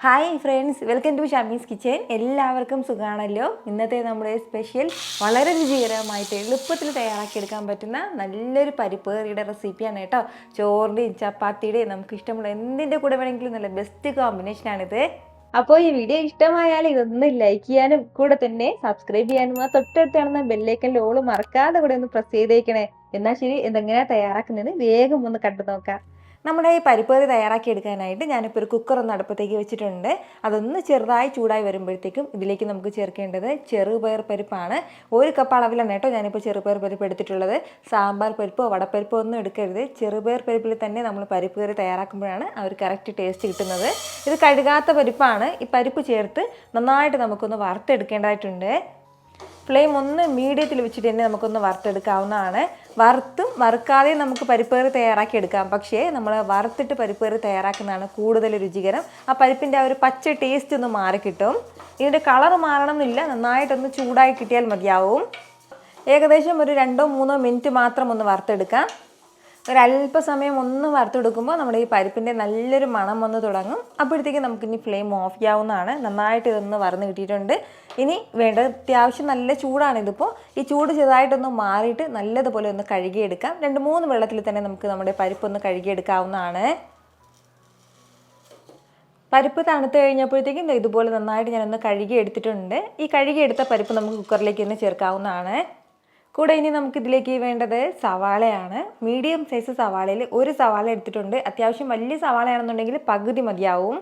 Hi friends, welcome to Shamees kitchen. എല്ലാവർക്കും സുഖമാണല്ലോ. ഇന്നത്തെ നമ്മുടെ സ്പെഷ്യൽ വളരെ രുചികരമായിട്ട് എളുപ്പത്തിൽ തയ്യാറാക്കിയെടുക്കാൻ പറ്റുന്ന നല്ലൊരു പരിപ്പ് കറിയുടെ റെസിപ്പിയാണ് കേട്ടോ. ചോറിൻ്റെയും ചപ്പാത്തിയുടെയും നമുക്ക് ഇഷ്ടമുള്ള എന്തിൻ്റെ കൂടെ വേണമെങ്കിലും നല്ല ബെസ്റ്റ് കോമ്പിനേഷനാണിത്. അപ്പോൾ ഈ വീഡിയോ ഇഷ്ടമായാൽ ഇതൊന്ന് ലൈക്ക് ചെയ്യാനും കൂടെ തന്നെ സബ്സ്ക്രൈബ് ചെയ്യാനും ആ തൊട്ടടുത്ത് കാണുന്ന ബെല്ലൈക്കൻ്റെ ഓള് മറക്കാതെ കൂടെ ഒന്ന് പ്രസ് ചെയ്തേക്കണേ. എന്നാൽ ശരി, എന്തെങ്ങനെയാണ് തയ്യാറാക്കുന്നത് വേഗം ഒന്ന് കണ്ടു നോക്കാം. നമ്മുടെ ഈ പരിപ്പ് കറി തയ്യാറാക്കി എടുക്കാനായിട്ട് ഞാനിപ്പോൾ ഒരു കുക്കർ ഒന്ന് അടുപ്പത്തേക്ക് വെച്ചിട്ടുണ്ട്. അതൊന്ന് ചെറുതായി ചൂടായി വരുമ്പോഴത്തേക്കും ഇതിലേക്ക് നമുക്ക് ചേർക്കേണ്ടത് ചെറുപയർ പരിപ്പാണ്. 1 കപ്പ് അളവിലാണ് കേട്ടോ ഞാനിപ്പോൾ ചെറുപയർ പരിപ്പ് എടുത്തിട്ടുള്ളത്. സാമ്പാർ പരിപ്പോ വടപ്പരിപ്പോ ഒന്നും എടുക്കരുത്. ചെറുപയർ പരിപ്പിൽ തന്നെ നമ്മൾ പരിപ്പ് കറി തയ്യാറാക്കുമ്പോഴാണ് ആ ഒരു കറക്റ്റ് ടേസ്റ്റ് കിട്ടുന്നത്. ഇത് കഴുകാത്ത പരിപ്പാണ്. ഈ പരിപ്പ് ചേർത്ത് നന്നായിട്ട് നമുക്കൊന്ന് വറുത്തെടുക്കേണ്ടതായിട്ടുണ്ട്. ഫ്ലെയിം ഒന്ന് മീഡിയത്തിൽ വെച്ചിട്ട് തന്നെ നമുക്കൊന്ന് വറുത്തെടുക്കാവുന്നതാണ്. വറുത്തും വറുക്കാതെയും നമുക്ക് പരിപ്പ് കറി തയ്യാറാക്കി എടുക്കാം. പക്ഷേ നമ്മൾ വറുത്തിട്ട് പരിപ്പ് കറി തയ്യാറാക്കുന്നതാണ് കൂടുതൽ രുചികരം. ആ പരിപ്പിൻ്റെ ആ ഒരു പച്ച ടേസ്റ്റ് ഒന്ന് മാറിക്കിട്ടും. ഇതിൻ്റെ കളർ മാറണം എന്നില്ല, നന്നായിട്ടൊന്ന് ചൂടായി കിട്ടിയാൽ മതിയാവും. ഏകദേശം ഒരു 2-3 മിനിറ്റ് മാത്രം ഒന്ന് വറുത്തെടുക്കാം. ഒരല്പസമയം ഒന്ന് വറുത്തെടുക്കുമ്പോൾ നമ്മുടെ ഈ പരിപ്പിൻ്റെ നല്ലൊരു മണം വന്ന് തുടങ്ങും. അപ്പോഴത്തേക്ക് നമുക്കിനി ഫ്ലെയിം ഓഫ് ചെയ്യാവുന്നതാണ്. നന്നായിട്ട് ഇതൊന്ന് വറുന്ന് കിട്ടിയിട്ടുണ്ട്. ഇനി വേണ്ടത് അത്യാവശ്യം നല്ല ചൂടാണ് ഇതിപ്പോൾ. ഈ ചൂട് ചെറുതായിട്ടൊന്ന് മാറിയിട്ട് നല്ലതുപോലെ ഒന്ന് കഴുകിയെടുക്കാം. 2-3 വെള്ളത്തിൽ തന്നെ നമുക്ക് നമ്മുടെ പരിപ്പൊന്ന് കഴുകിയെടുക്കാവുന്നതാണ്. പരിപ്പ് തണുത്ത് കഴിഞ്ഞപ്പോഴത്തേക്കും ഇതുപോലെ നന്നായിട്ട് ഞാനൊന്ന് കഴുകി എടുത്തിട്ടുണ്ട്. ഈ കഴുകിയെടുത്ത പരിപ്പ് നമുക്ക് കുക്കറിലേക്ക് ഒന്ന് ചേർക്കാവുന്നതാണ്. കൂടെ ഇനി നമുക്കിതിലേക്ക് വേണ്ടത് സവാളയാണ്. മീഡിയം സൈസ് സവാളയിൽ 1 സവാള എടുത്തിട്ടുണ്ട്. അത്യാവശ്യം വലിയ സവാളയാണെന്നുണ്ടെങ്കിൽ പകുതി മതിയാവും.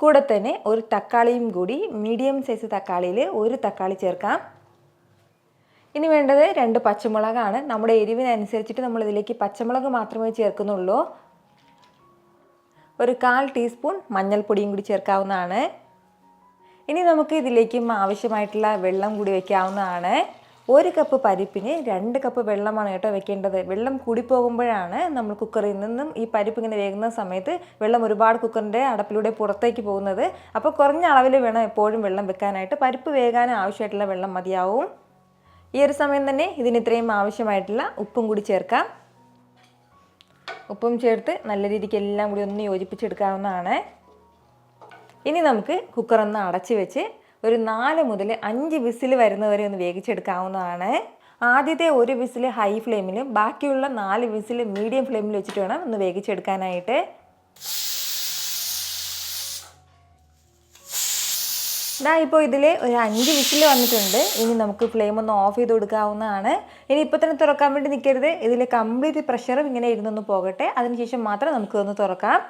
കൂടെ തന്നെ ഒരു തക്കാളിയും കൂടി, മീഡിയം സൈസ് തക്കാളിയിൽ 1 തക്കാളി ചേർക്കാം. ഇനി വേണ്ടത് 2 പച്ചമുളകാണ്. നമ്മുടെ എരിവിനനുസരിച്ചിട്ട് നമ്മൾ ഇതിലേക്ക് പച്ചമുളക് മാത്രമേ ചേർക്കുന്നുള്ളൂ. ഒരു 1/4 ടീസ്പൂൺ മഞ്ഞൾപ്പൊടിയും കൂടി ചേർക്കാവുന്നതാണ്. ഇനി നമുക്ക് ഇതിലേക്കും ആവശ്യമായിട്ടുള്ള വെള്ളം കൂടി വയ്ക്കാവുന്നതാണ്. 1 കപ്പ് പരിപ്പിന് 2 കപ്പ് വെള്ളമാണ് കേട്ടോ വെക്കേണ്ടത്. വെള്ളം കൂടിപ്പോകുമ്പോഴാണ് നമ്മൾ കുക്കറിൽ നിന്നും ഈ പരിപ്പ് ഇങ്ങനെ വേകുന്ന സമയത്ത് വെള്ളം ഒരുപാട് കുക്കറിൻ്റെ അടപ്പിലൂടെ പുറത്തേക്ക് പോകുന്നത്. അപ്പോൾ കുറഞ്ഞ അളവിൽ വേണം എപ്പോഴും വെള്ളം വെക്കാനായിട്ട്. പരിപ്പ് വേകാൻ ആവശ്യമായിട്ടുള്ള വെള്ളം മതിയാവും. ഈ ഒരു സമയം തന്നെ ഇതിന് ഇത്രയും ആവശ്യമായിട്ടുള്ള ഉപ്പും കൂടി ചേർക്കാം. ഉപ്പും ചേർത്ത് നല്ല രീതിക്ക് എല്ലാം കൂടി ഒന്ന് യോജിപ്പിച്ചെടുക്കാവുന്നതാണ്. ഇനി നമുക്ക് കുക്കറൊന്ന് അടച്ച് വെച്ച് ഒരു 4 മുതൽ 5 വിസിൽ വരുന്നവരെ ഒന്ന് വേവിച്ചെടുക്കാവുന്നതാണ്. ആദ്യത്തെ 1 വിസിൽ ഹൈ ഫ്ലെയിമിലും ബാക്കിയുള്ള 4 വിസിൽ മീഡിയം ഫ്ലെയിമിൽ വെച്ചിട്ട് വേണം ഒന്ന് വേവിച്ചെടുക്കാനായിട്ട്. ഇപ്പോൾ ഇതിൽ ഒരു 5 വിസിൽ വന്നിട്ടുണ്ട്. ഇനി നമുക്ക് ഫ്ലെയിം ഒന്ന് ഓഫ് ചെയ്ത് കൊടുക്കാവുന്നതാണ്. ഇനി ഇപ്പോൾ തന്നെ തുറക്കാൻ വേണ്ടി നിൽക്കരുത്. ഇതിൽ കംപ്ലീറ്റ് പ്രഷറും ഇങ്ങനെ ഇരുന്നൊന്ന് പോകട്ടെ. അതിനുശേഷം മാത്രം നമുക്കൊന്ന് തുറക്കാം.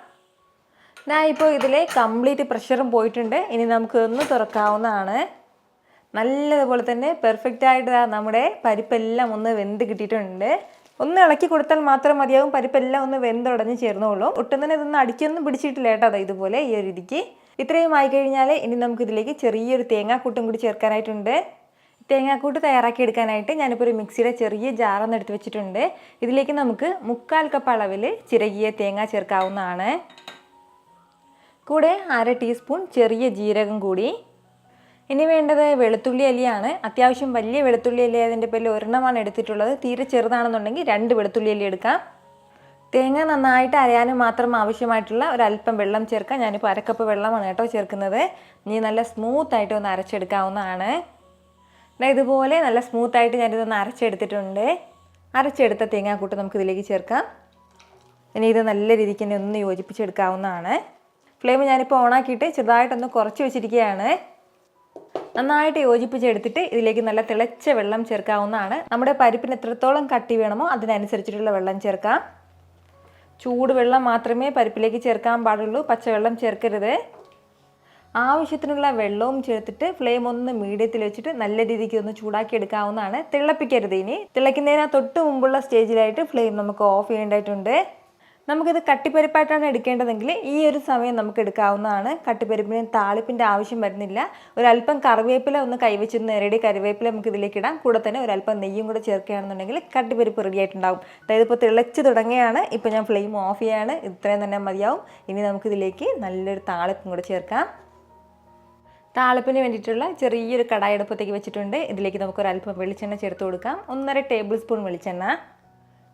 ഇപ്പോൾ ഇതിലെ കംപ്ലീറ്റ് പ്രഷറും പോയിട്ടുണ്ട്. ഇനി നമുക്ക് ഒന്ന് തുറക്കാവുന്നതാണ്. നല്ലതുപോലെ തന്നെ പെർഫെക്റ്റായിട്ട് നമ്മുടെ പരിപ്പെല്ലാം ഒന്ന് വെന്ത് കിട്ടിയിട്ടുണ്ട്. ഒന്ന് ഇളക്കി കൊടുത്താൽ മാത്രം മതിയാവും. പരിപ്പെല്ലാം ഒന്ന് വെന്തുടഞ്ഞ് ചേർന്നോളൂ. ഒട്ടും തന്നെ ഇതൊന്നും അടിക്കൊന്നും പിടിച്ചിട്ടില്ല കേട്ടോ. ഇതുപോലെ ഈ ഒരു രീതിക്ക് ഇത്രയും ആയിക്കഴിഞ്ഞാൽ ഇനി നമുക്കിതിലേക്ക് ചെറിയൊരു തേങ്ങാക്കൂട്ടും കൂടി ചേർക്കാനായിട്ടുണ്ട്. തേങ്ങാക്കൂട്ട് തയ്യാറാക്കി എടുക്കാനായിട്ട് ഞാനിപ്പോൾ ഒരു മിക്സിയുടെ ചെറിയ ജാറൊന്ന് എടുത്ത് വെച്ചിട്ടുണ്ട്. ഇതിലേക്ക് നമുക്ക് 1/4 കപ്പ് അളവിൽ ചിരകിയ തേങ്ങ ചേർക്കാവുന്നതാണ്. കൂടെ 1/2 ടീസ്പൂൺ ചെറിയ ജീരകം കൂടി. ഇനി വേണ്ടത് വെളുത്തുള്ളി അലിയാണ്. അത്യാവശ്യം വലിയ വെളുത്തുള്ളി അലി അതിൻ്റെ പേരിൽ 1 എടുത്തിട്ടുള്ളത്. തീരെ ചെറുതാണെന്നുണ്ടെങ്കിൽ 2 വെളുത്തുള്ളി അലി എടുക്കാം. തേങ്ങ നന്നായിട്ട് അരയാനും മാത്രം ആവശ്യമായിട്ടുള്ള ഒരല്പം വെള്ളം ചേർക്കാം. ഞാനിപ്പോൾ 1/2 കപ്പ് വെള്ളമാണ് കേട്ടോ ചേർക്കുന്നത്. ഇനി നല്ല സ്മൂത്തായിട്ട് ഒന്ന് അരച്ചെടുക്കാവുന്നതാണ്. ഇതുപോലെ നല്ല സ്മൂത്തായിട്ട് ഞാനിതൊന്ന് അരച്ചെടുത്തിട്ടുണ്ട്. അരച്ചെടുത്ത തേങ്ങാക്കൂട്ട് നമുക്കിതിലേക്ക് ചേർക്കാം. ഇനി ഇത് നല്ല രീതിക്ക് തന്നെ ഒന്ന് യോജിപ്പിച്ചെടുക്കാവുന്നതാണ്. ഫ്ലെയിം ഞാനിപ്പോൾ ഓണാക്കിയിട്ട് ചെറുതായിട്ടൊന്ന് കുറച്ച് വെച്ചിരിക്കുകയാണ്. നന്നായിട്ട് യോജിപ്പിച്ചെടുത്തിട്ട് ഇതിലേക്ക് നല്ല തിളച്ച വെള്ളം ചേർക്കാവുന്നതാണ്. നമ്മുടെ പരിപ്പിന് എത്രത്തോളം കട്ടി വേണമോ അതിനനുസരിച്ചിട്ടുള്ള വെള്ളം ചേർക്കാം. ചൂട് വെള്ളം മാത്രമേ പരിപ്പിലേക്ക് ചേർക്കാൻ പാടുള്ളൂ. പച്ചവെള്ളം ചേർക്കരുത്. ആവശ്യത്തിനുള്ള വെള്ളവും ചേർത്തിട്ട് ഫ്ലെയിം ഒന്ന് മീഡിയത്തിൽ വെച്ചിട്ട് നല്ല രീതിക്ക് ഒന്ന് ചൂടാക്കി എടുക്കാവുന്നതാണ്. തിളപ്പിക്കരുത്. ഇനി തിളയ്ക്കുന്നതിന് തൊട്ട് മുമ്പുള്ള സ്റ്റേജിലായിട്ട് ഫ്ലെയിം നമുക്ക് ഓഫ് ചെയ്യേണ്ടതായിട്ടുണ്ട്. നമുക്കിത് കട്ടിപ്പരിപ്പായിട്ടാണ് എടുക്കേണ്ടതെങ്കിൽ ഈ ഒരു സമയം നമുക്ക് എടുക്കാവുന്നതാണ്. കട്ടിപ്പരിപ്പിന് താളിപ്പിൻ്റെ ആവശ്യം വരുന്നില്ല. ഒരല്പം കറിവേപ്പില ഒന്ന് കൈവച്ചൊന്ന് നേരടി കറിവേപ്പില നമുക്ക് ഇതിലേക്ക് ഇടാം. കൂടെ തന്നെ ഒരല്പം നെയ്യും കൂടെ ചേർക്കുകയാണെന്നുണ്ടെങ്കിൽ കട്ടിപ്പരിപ്പ് റെഡി ആയിട്ടുണ്ടാവും. അതായത് ഇപ്പോൾ തിളച്ച് തുടങ്ങുകയാണ്. ഇപ്പോൾ ഞാൻ ഫ്ലെയിം ഓഫ് ചെയ്യാണ്. ഇത്രയും തന്നെ മതിയാവും. ഇനി നമുക്കിതിലേക്ക് നല്ലൊരു താളിപ്പും കൂടെ ചേർക്കാം. താളിപ്പിന് വേണ്ടിയിട്ടുള്ള ചെറിയൊരു കടായി അടുപ്പത്തേക്ക് വെച്ചിട്ടുണ്ട്. ഇതിലേക്ക് നമുക്കൊരല്പം വെളിച്ചെണ്ണ ചേർത്ത് കൊടുക്കാം. 1.5 ടേബിൾ സ്പൂൺ വെളിച്ചെണ്ണ.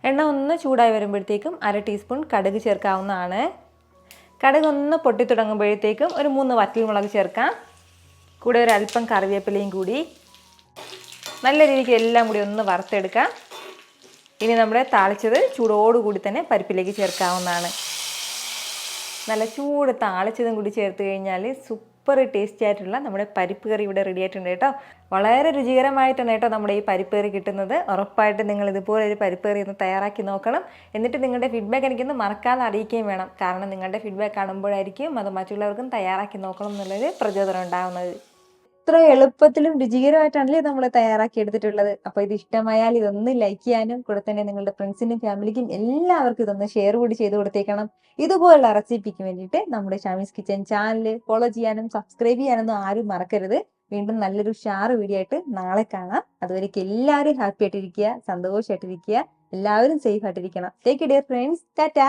എണ്ണ ഒന്ന് ചൂടായി വരുമ്പോഴത്തേക്കും 1/2 ടീസ്പൂൺ കടുക് ചേർക്കാവുന്നതാണ്. കടുക് ഒന്ന് പൊട്ടി തുടങ്ങുമ്പോഴത്തേക്കും ഒരു 3 വറ്റൽമുളക് ചേർക്കാം. കൂടെ ഒരു അല്പം കറിവേപ്പിലയും കൂടി നല്ല രീതിക്ക് എല്ലാം കൂടി ഒന്ന് വറുത്തെടുക്കാം. ഇനി നമ്മുടെ താളിച്ചത് ചൂടോടുകൂടി തന്നെ പരിപ്പിലേക്ക് ചേർക്കാവുന്നതാണ്. നല്ല ചൂട് താളിച്ചതും കൂടി ചേർത്ത് കഴിഞ്ഞാൽ സൂപ്പർ ടേസ്റ്റി ആയിട്ടുള്ള നമ്മുടെ പരിപ്പ് കറി ഇവിടെ റെഡി ആയിട്ടുണ്ട് കേട്ടോ. വളരെ രുചികരമായിട്ടാണ് കേട്ടോ നമ്മുടെ ഈ പരിപ്പ് കറി കിട്ടുന്നത്. ഉറപ്പായിട്ട് നിങ്ങൾ ഇതുപോലെ ഒരു പരിപ്പ് കറി ഒന്ന് തയ്യാറാക്കി നോക്കണം. എന്നിട്ട് നിങ്ങളുടെ ഫീഡ്ബാക്ക് എനിക്കൊന്ന് മറക്കാതെ അറിയിക്കുകയും വേണം. കാരണം നിങ്ങളുടെ ഫീഡ്ബാക്ക് കാണുമ്പോഴായിരിക്കും അത് മറ്റുള്ളവർക്കും തയ്യാറാക്കി നോക്കണം എന്നുള്ളൊരു പ്രചോദനം ഉണ്ടാകുന്നത്. ഇത്ര എളുപ്പത്തിലും രുചികരമായിട്ടാണല്ലേ നമ്മൾ തയ്യാറാക്കി എടുത്തിട്ടുള്ളത്. അപ്പോൾ ഇത് ഇഷ്ടമായാൽ ഇതൊന്ന് ലൈക്ക് ചെയ്യാനും കൂടെ തന്നെ നിങ്ങളുടെ ഫ്രണ്ട്സിനും ഫാമിലിക്കും എല്ലാവർക്കും ഇതൊന്ന് ഷെയർ കൂടി ചെയ്ത് കൊടുത്തേക്കണം. ഇതുപോലുള്ള റെസിപ്പിക്ക് വേണ്ടിയിട്ട് നമ്മുടെ ഷാമീസ് കിച്ചൻ ചാനൽ ഫോളോ ചെയ്യാനും സബ്സ്ക്രൈബ് ചെയ്യാനൊന്നും ആരും മറക്കരുത്. വീണ്ടും നല്ലൊരു ഷാർ വീഡിയോ ആയിട്ട് നാളെ കാണാം. അതുവരേക്കും എല്ലാവരും ഹാപ്പി ആയിട്ടിരിക്കുക, സന്തോഷമായിട്ടിരിക്കുക, എല്ലാവരും സേഫ് ആയിട്ടിരിക്കണം. Take care friends. ടാറ്റാ.